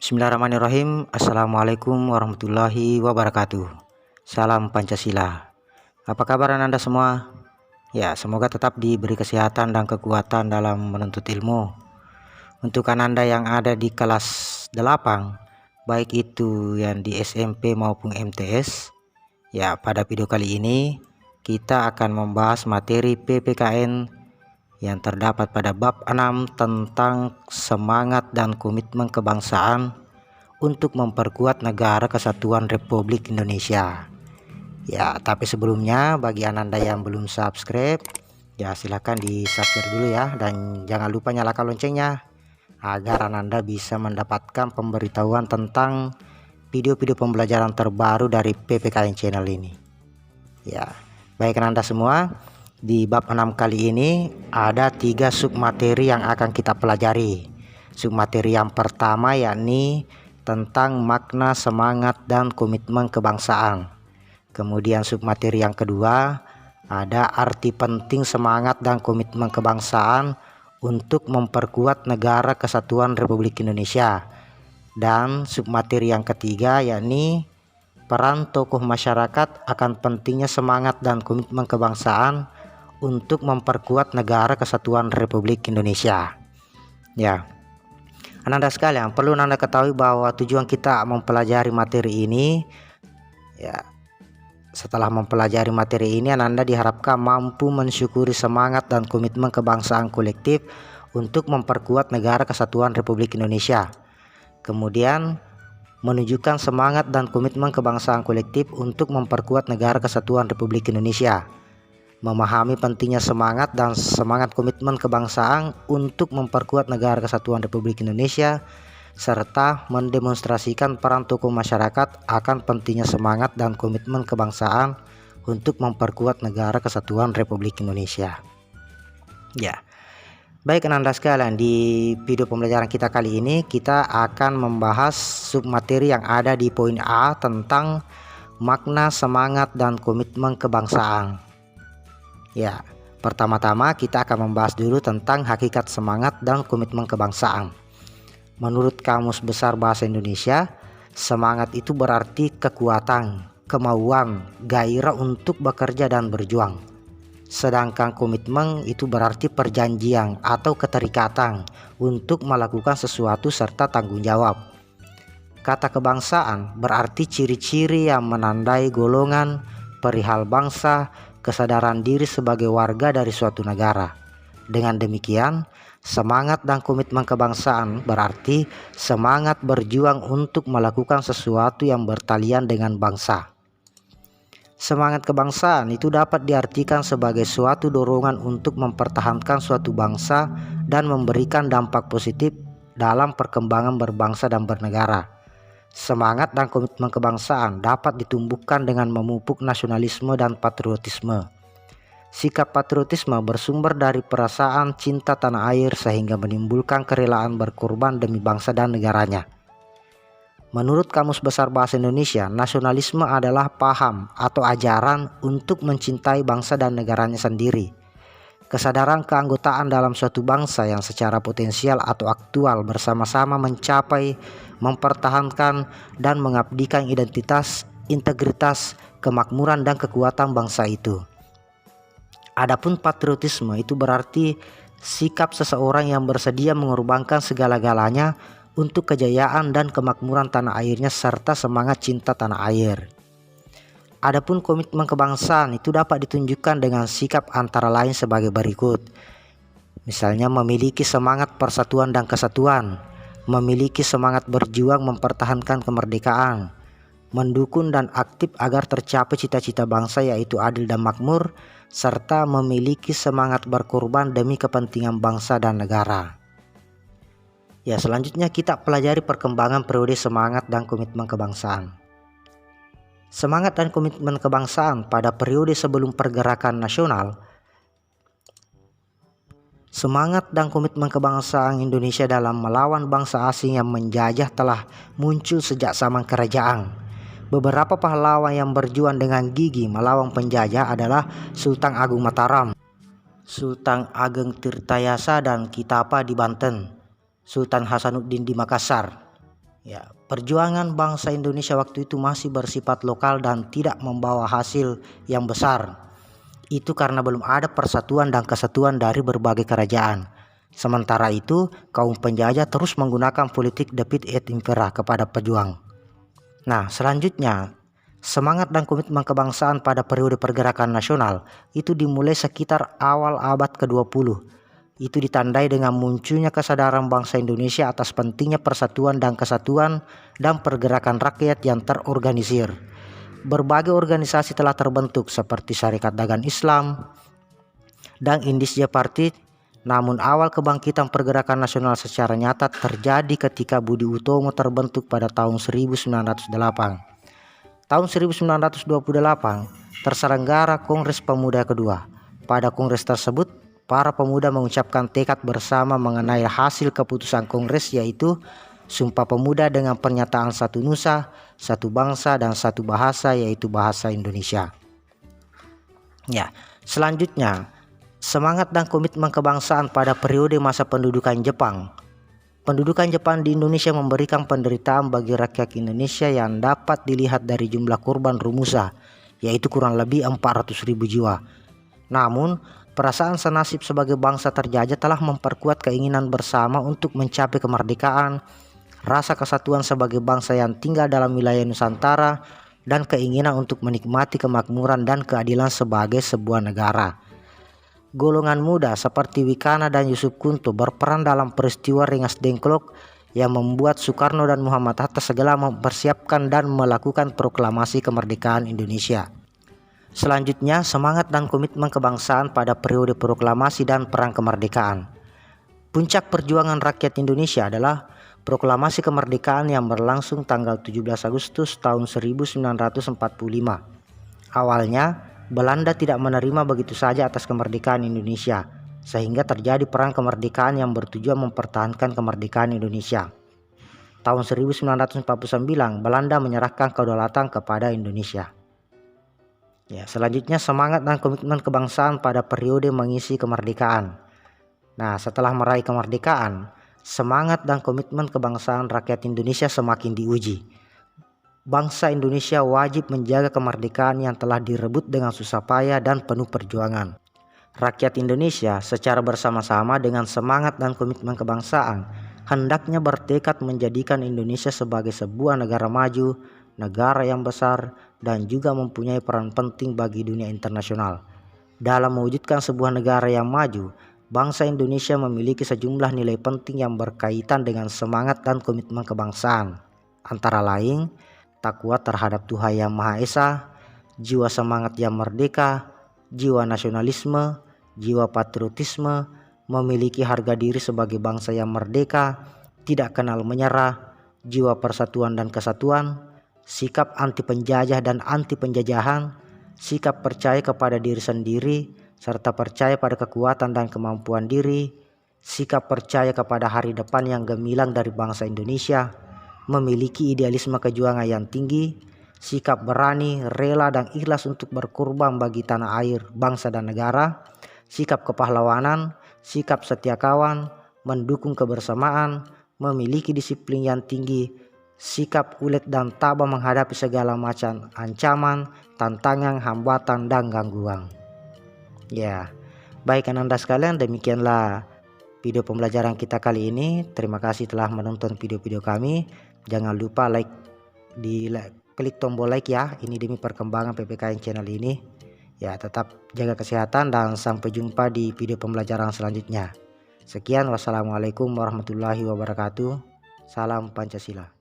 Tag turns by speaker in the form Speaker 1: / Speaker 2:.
Speaker 1: Bismillahirrahmanirrahim. Assalamualaikum warahmatullahi wabarakatuh. Salam Pancasila. Apa kabar Anda semua? Ya, semoga tetap diberi kesehatan dan kekuatan dalam menuntut ilmu. Untuk Anda yang ada di kelas 8, baik itu yang di SMP maupun MTS, ya, pada video kali ini kita akan membahas materi PPKN yang terdapat pada bab 6 tentang semangat dan komitmen kebangsaan untuk memperkuat negara kesatuan Republik Indonesia. Ya, tapi sebelumnya bagi Anda yang belum subscribe, ya silahkan di subscribe dulu ya, dan jangan lupa nyalakan loncengnya agar Anda bisa mendapatkan pemberitahuan tentang video-video pembelajaran terbaru dari PPKN channel ini. Ya, baik Anda semua. Di bab 6 kali ini ada 3 submateri yang akan kita pelajari. Submateri yang pertama yakni tentang makna semangat dan komitmen kebangsaan. Kemudian submateri yang kedua ada arti penting semangat dan komitmen kebangsaan untuk memperkuat negara kesatuan Republik Indonesia. Dan submateri yang ketiga yakni peran tokoh masyarakat akan pentingnya semangat dan komitmen kebangsaan untuk memperkuat negara kesatuan Republik Indonesia. Ya, Anda sekalian, perlu Anda ketahui bahwa tujuan kita mempelajari materi ini, ya, setelah mempelajari materi ini Anda diharapkan mampu mensyukuri semangat dan komitmen kebangsaan kolektif untuk memperkuat negara kesatuan Republik Indonesia. Kemudian menunjukkan semangat dan komitmen kebangsaan kolektif untuk memperkuat negara kesatuan Republik Indonesia. Memahami pentingnya semangat dan semangat komitmen kebangsaan untuk memperkuat negara kesatuan Republik Indonesia, serta mendemonstrasikan peran tokoh masyarakat akan pentingnya semangat dan komitmen kebangsaan untuk memperkuat negara kesatuan Republik Indonesia. Ya, baik Anda sekalian, di video pembelajaran kita kali ini kita akan membahas submateri yang ada di poin A tentang makna semangat dan komitmen kebangsaan. Ya, pertama-tama kita akan membahas dulu tentang hakikat semangat dan komitmen kebangsaan. Menurut Kamus Besar Bahasa Indonesia, semangat itu berarti kekuatan, kemauan, gairah untuk bekerja dan berjuang. Sedangkan komitmen itu berarti perjanjian atau keterikatan untuk melakukan sesuatu serta tanggung jawab. Kata kebangsaan berarti ciri-ciri yang menandai golongan, perihal bangsa, kesadaran diri sebagai warga dari suatu negara. Dengan demikian, semangat dan komitmen kebangsaan berarti semangat berjuang untuk melakukan sesuatu yang bertalian dengan bangsa. Semangat kebangsaan itu dapat diartikan sebagai suatu dorongan untuk mempertahankan suatu bangsa dan memberikan dampak positif dalam perkembangan berbangsa dan bernegara. Semangat dan komitmen kebangsaan dapat ditumbuhkan dengan memupuk nasionalisme dan patriotisme. Sikap patriotisme bersumber dari perasaan cinta tanah air sehingga menimbulkan kerelaan berkorban demi bangsa dan negaranya. Menurut Kamus Besar Bahasa Indonesia, nasionalisme adalah paham atau ajaran untuk mencintai bangsa dan negaranya sendiri. Kesadaran keanggotaan dalam suatu bangsa yang secara potensial atau aktual bersama-sama mencapai, mempertahankan, dan mengabdikan identitas, integritas, kemakmuran, dan kekuatan bangsa itu. Adapun patriotisme itu berarti sikap seseorang yang bersedia mengorbankan segala-galanya untuk kejayaan dan kemakmuran tanah airnya serta semangat cinta tanah air. Adapun komitmen kebangsaan itu dapat ditunjukkan dengan sikap antara lain sebagai berikut. Misalnya memiliki semangat persatuan dan kesatuan, memiliki semangat berjuang mempertahankan kemerdekaan, mendukung dan aktif agar tercapai cita-cita bangsa yaitu adil dan makmur, serta memiliki semangat berkorban demi kepentingan bangsa dan negara. Ya, selanjutnya kita pelajari perkembangan periode semangat dan komitmen kebangsaan. Semangat dan komitmen kebangsaan pada periode sebelum pergerakan nasional. Semangat dan komitmen kebangsaan Indonesia dalam melawan bangsa asing yang menjajah telah muncul sejak zaman kerajaan. Beberapa pahlawan yang berjuang dengan gigih melawan penjajah adalah Sultan Agung Mataram, Sultan Ageng Tirtayasa dan Kitapa di Banten, Sultan Hasanuddin di Makassar. Ya, perjuangan bangsa Indonesia waktu itu masih bersifat lokal dan tidak membawa hasil yang besar. Itu karena belum ada persatuan dan kesatuan dari berbagai kerajaan. Sementara itu, kaum penjajah terus menggunakan politik Divide et Impera kepada pejuang. Nah, selanjutnya, semangat dan komitmen kebangsaan pada periode pergerakan nasional itu dimulai sekitar awal abad ke-20. Itu ditandai dengan munculnya kesadaran bangsa Indonesia atas pentingnya persatuan dan kesatuan dan pergerakan rakyat yang terorganisir. Berbagai organisasi telah terbentuk seperti Syarikat Dagang Islam dan Indische Party. Namun awal kebangkitan pergerakan nasional secara nyata terjadi ketika Budi Utomo terbentuk pada tahun 1908. Tahun 1928 terselenggara Kongres Pemuda kedua. Pada kongres tersebut, para pemuda mengucapkan tekad bersama mengenai hasil keputusan kongres, yaitu Sumpah Pemuda dengan pernyataan satu nusa, satu bangsa, dan satu bahasa, yaitu bahasa Indonesia. Ya, selanjutnya, semangat dan komitmen kebangsaan pada periode masa pendudukan Jepang. Pendudukan Jepang di Indonesia memberikan penderitaan bagi rakyat Indonesia yang dapat dilihat dari jumlah korban rumusa, yaitu kurang lebih 400.000 jiwa. Namun, perasaan senasib sebagai bangsa terjajah telah memperkuat keinginan bersama untuk mencapai kemerdekaan, rasa kesatuan sebagai bangsa yang tinggal dalam wilayah Nusantara, dan keinginan untuk menikmati kemakmuran dan keadilan sebagai sebuah negara. Golongan muda seperti Wikana dan Yusuf Kunto berperan dalam peristiwa Rengas Dengklok yang membuat Soekarno dan Muhammad Hatta segera mempersiapkan dan melakukan proklamasi kemerdekaan Indonesia. Selanjutnya, semangat dan komitmen kebangsaan pada periode proklamasi dan perang kemerdekaan. Puncak perjuangan rakyat Indonesia adalah proklamasi kemerdekaan yang berlangsung tanggal 17 Agustus tahun 1945. Awalnya, Belanda tidak menerima begitu saja atas kemerdekaan Indonesia, sehingga terjadi perang kemerdekaan yang bertujuan mempertahankan kemerdekaan Indonesia. Tahun 1949, Belanda menyerahkan kedaulatan kepada Indonesia. Ya, selanjutnya semangat dan komitmen kebangsaan pada periode mengisi kemerdekaan. Nah, setelah meraih kemerdekaan, semangat dan komitmen kebangsaan rakyat Indonesia semakin diuji. Bangsa Indonesia wajib menjaga kemerdekaan yang telah direbut dengan susah payah dan penuh perjuangan. Rakyat Indonesia secara bersama-sama dengan semangat dan komitmen kebangsaan hendaknya bertekad menjadikan Indonesia sebagai sebuah negara maju, negara yang besar, dan juga mempunyai peran penting bagi dunia internasional. Dalam mewujudkan sebuah negara yang maju, bangsa Indonesia memiliki sejumlah nilai penting yang berkaitan dengan semangat dan komitmen kebangsaan. Antara lain, takwa terhadap Tuhan Yang Maha Esa, jiwa semangat yang merdeka, jiwa nasionalisme, jiwa patriotisme, memiliki harga diri sebagai bangsa yang merdeka, tidak kenal menyerah, jiwa persatuan dan kesatuan, sikap anti penjajah dan anti penjajahan, sikap percaya kepada diri sendiri, serta percaya pada kekuatan dan kemampuan diri, sikap percaya kepada hari depan yang gemilang dari bangsa Indonesia, memiliki idealisme kejuangan yang tinggi, sikap berani, rela, dan ikhlas untuk berkorban bagi tanah air, bangsa, dan negara, sikap kepahlawanan, sikap setia kawan, mendukung kebersamaan, memiliki disiplin yang tinggi, sikap ulet dan tabah menghadapi segala macam ancaman, tantangan, hambatan, dan gangguan. Ya, baik Anda sekalian, demikianlah video pembelajaran kita kali ini. Terima kasih telah menonton video-video kami. Jangan lupa klik tombol like ya, ini demi perkembangan PPKN channel ini. Ya, tetap jaga kesehatan dan sampai jumpa di video pembelajaran selanjutnya. Sekian, wassalamualaikum warahmatullahi wabarakatuh. Salam Pancasila.